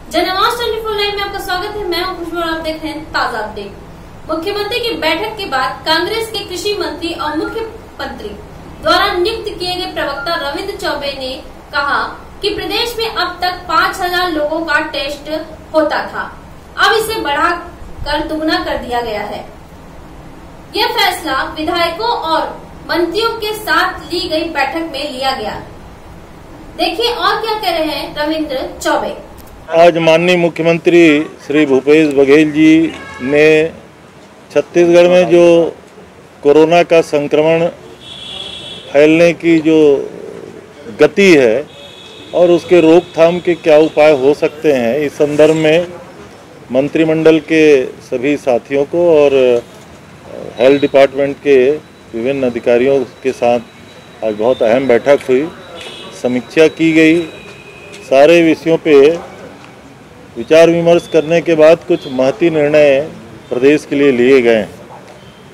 जनआवाज 24 live में आपका स्वागत है। मैं हूं खुशबू और आप देख रहे हैं ताजा अपडेट। मुख्यमंत्री की बैठक के बाद कांग्रेस के कृषि मंत्री और मुख्यमंत्री द्वारा नियुक्त किए गए प्रवक्ता रविंद्र चौबे ने कहा कि प्रदेश में अब तक 5000 लोगों का टेस्ट होता था, अब इसे बढ़ाकर दुगना कर दिया गया है। यह फैसला विधायकों और मंत्रियों के साथ ली गई बैठक में लिया गया। देखिए और क्या कह रहे हैं रविंद्र चौबे। आज माननीय मुख्यमंत्री श्री भूपेश बघेल जी ने छत्तीसगढ़ में जो कोरोना का संक्रमण फैलने की जो गति है और उसके रोकथाम के क्या उपाय हो सकते हैं, इस संदर्भ में मंत्रिमंडल के सभी साथियों को और हेल्थ डिपार्टमेंट के विभिन्न अधिकारियों के साथ आज बहुत अहम बैठक हुई। समीक्षा की गई, सारे विषयों पे विचार विमर्श करने के बाद कुछ महत्वपूर्ण निर्णय प्रदेश के लिए लिए गए हैं।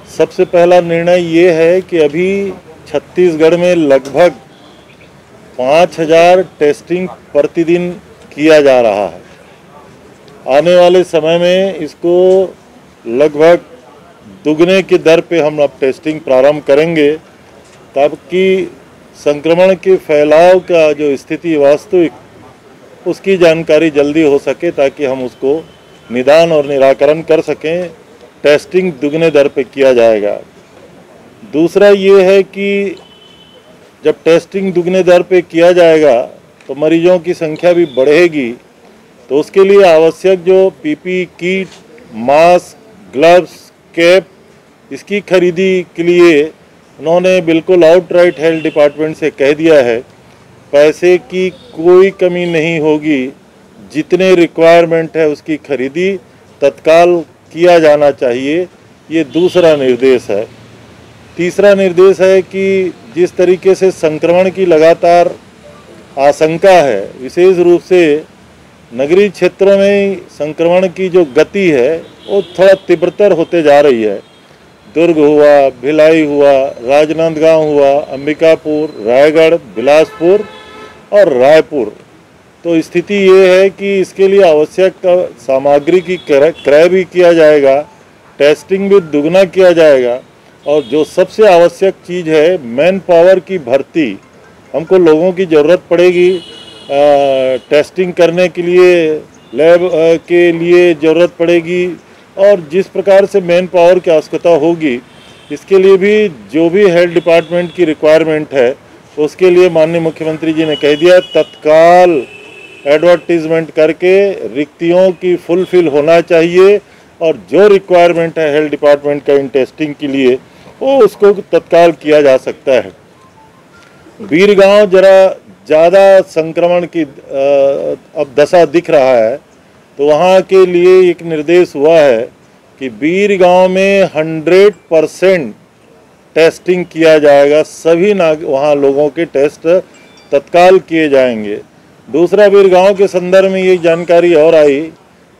सबसे पहला निर्णय ये है कि अभी छत्तीसगढ़ में लगभग 5000 टेस्टिंग प्रतिदिन किया जा रहा है। आने वाले समय में इसको लगभग दुगने की दर पे हम अब टेस्टिंग प्रारंभ करेंगे, ताकि संक्रमण के फैलाव का जो स्थिति वास्तविक उसकी जानकारी जल्दी हो सके, ताकि हम उसको निदान और निराकरण कर सकें। टेस्टिंग दुगने दर पे किया जाएगा। दूसरा ये है कि जब टेस्टिंग दुगने दर पे किया जाएगा तो मरीजों की संख्या भी बढ़ेगी, तो उसके लिए आवश्यक जो PP kit, mask, gloves, cap, इसकी खरीदी के लिए उन्होंने बिल्कुल आउटराइट हेल्थ डिपार्टमेंट से कह दिया है, पैसे की कोई कमी नहीं होगी, जितने रिक्वायरमेंट है उसकी खरीदी तत्काल किया जाना चाहिए। ये दूसरा निर्देश है। तीसरा निर्देश है कि जिस तरीके से संक्रमण की लगातार आशंका है, विशेष रूप से नगरीय क्षेत्रों में संक्रमण की जो गति है वो थोड़ा तीव्रतर होते जा रही है। दुर्ग हुआ, भिलाई हुआ, राजनांदगांव हुआ, अंबिकापुर, रायगढ़, बिलासपुर और रायपुर। तो स्थिति ये है कि इसके लिए आवश्यक सामग्री की क्रय भी किया जाएगा, टेस्टिंग भी दुगना किया जाएगा, और जो सबसे आवश्यक चीज़ है मैन पावर की भर्ती। हमको लोगों की ज़रूरत पड़ेगी, टेस्टिंग करने के लिए लैब के लिए ज़रूरत पड़ेगी, और जिस प्रकार से मैन पावर की आवश्यकता होगी, इसके लिए भी जो भी हेल्थ डिपार्टमेंट की रिक्वायरमेंट है उसके लिए माननीय मुख्यमंत्री जी ने कह दिया तत्काल एडवर्टीजमेंट करके रिक्तियों की फुलफिल होना चाहिए, और जो रिक्वायरमेंट है हेल्थ डिपार्टमेंट का इन टेस्टिंग के लिए वो उसको तत्काल किया जा सकता है। बीरगांव जरा ज़्यादा संक्रमण की अब दशा दिख रहा है, तो वहाँ के लिए एक निर्देश हुआ है कि बीरगांव में 100% टेस्टिंग किया जाएगा। सभी वहाँ लोगों के टेस्ट तत्काल किए जाएंगे। दूसरा, बीरगांव के संदर्भ में ये जानकारी और आई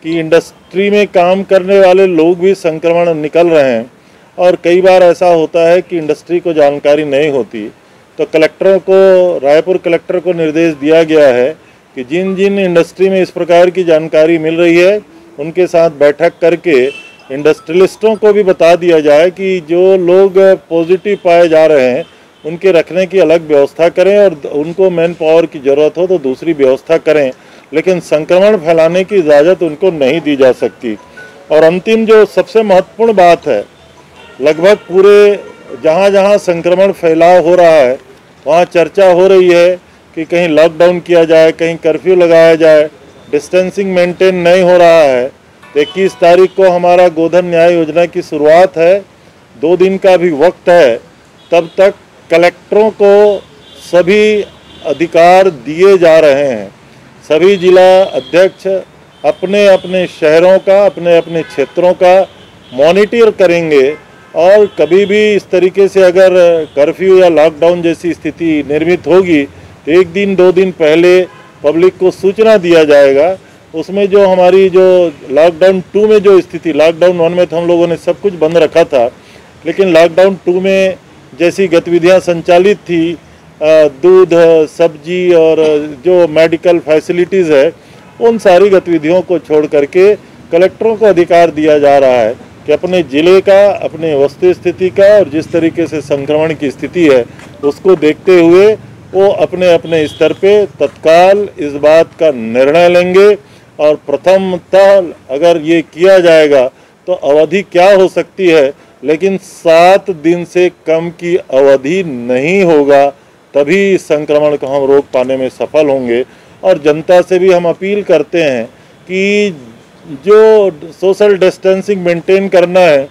कि इंडस्ट्री में काम करने वाले लोग भी संक्रमण निकल रहे हैं, और कई बार ऐसा होता है कि इंडस्ट्री को जानकारी नहीं होती। तो कलेक्टरों को, रायपुर कलेक्टर को निर्देश दिया गया है कि जिन जिन इंडस्ट्री में इस प्रकार की जानकारी मिल रही है उनके साथ बैठक करके इंडस्ट्रियलिस्टों को भी बता दिया जाए कि जो लोग पॉजिटिव पाए जा रहे हैं उनके रखने की अलग व्यवस्था करें, और उनको मैन पावर की ज़रूरत हो तो दूसरी व्यवस्था करें, लेकिन संक्रमण फैलाने की इजाज़त उनको नहीं दी जा सकती। और अंतिम जो सबसे महत्वपूर्ण बात है, लगभग पूरे जहाँ जहाँ संक्रमण फैलाव हो रहा है वहाँ चर्चा हो रही है कि कहीं लॉकडाउन किया जाए, कहीं कर्फ्यू लगाया जाए, डिस्टेंसिंग मेंटेन नहीं हो रहा है। 21 तारीख को हमारा गोधन न्याय योजना की शुरुआत है, 2 दिन का भी वक्त है। तब तक कलेक्टरों को सभी अधिकार दिए जा रहे हैं। सभी जिला अध्यक्ष अपने अपने शहरों का, अपने अपने क्षेत्रों का मॉनिटर करेंगे, और कभी भी इस तरीके से अगर कर्फ्यू या लॉकडाउन जैसी स्थिति निर्मित होगी तो 1 दिन 2 दिन पहले पब्लिक को सूचना दिया जाएगा। उसमें जो हमारी जो लॉकडाउन 2 में जो स्थिति, लॉकडाउन 1 में तो हम लोगों ने सब कुछ बंद रखा था, लेकिन लॉकडाउन 2 में जैसी गतिविधियां संचालित थी, दूध, सब्जी और जो मेडिकल फैसिलिटीज़ है उन सारी गतिविधियों को छोड़ करके कलेक्टरों को अधिकार दिया जा रहा है कि अपने जिले का, अपने वस्तु स्थिति का और जिस तरीके से संक्रमण की स्थिति है उसको देखते हुए वो अपने अपने स्तर पे तत्काल इस बात का निर्णय लेंगे। और प्रथमतः अगर ये किया जाएगा तो अवधि क्या हो सकती है, लेकिन 7 दिन से कम की अवधि नहीं होगा, तभी इस संक्रमण को हम रोक पाने में सफल होंगे। और जनता से भी हम अपील करते हैं कि जो सोशल डिस्टेंसिंग मेंटेन करना है,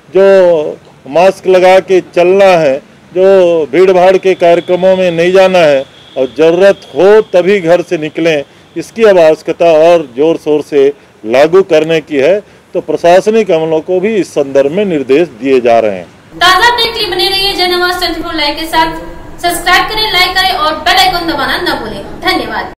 जो मास्क लगा के चलना है, जो भीड़ भाड़ के कार्यक्रमों में नहीं जाना है और ज़रूरत हो तभी घर से निकलें, इसकी अब आवश्यकता और जोर शोर से लागू करने की है। तो प्रशासनिक अमलों को भी इस संदर्भ में निर्देश दिए जा रहे हैं। ताज़ा अपडेट के लिए बने रहिए जनआवाज 24 लाइव के साथ। सब्सक्राइब करें, लाइक करें और बेल आइकन दबाना न भूलें। धन्यवाद।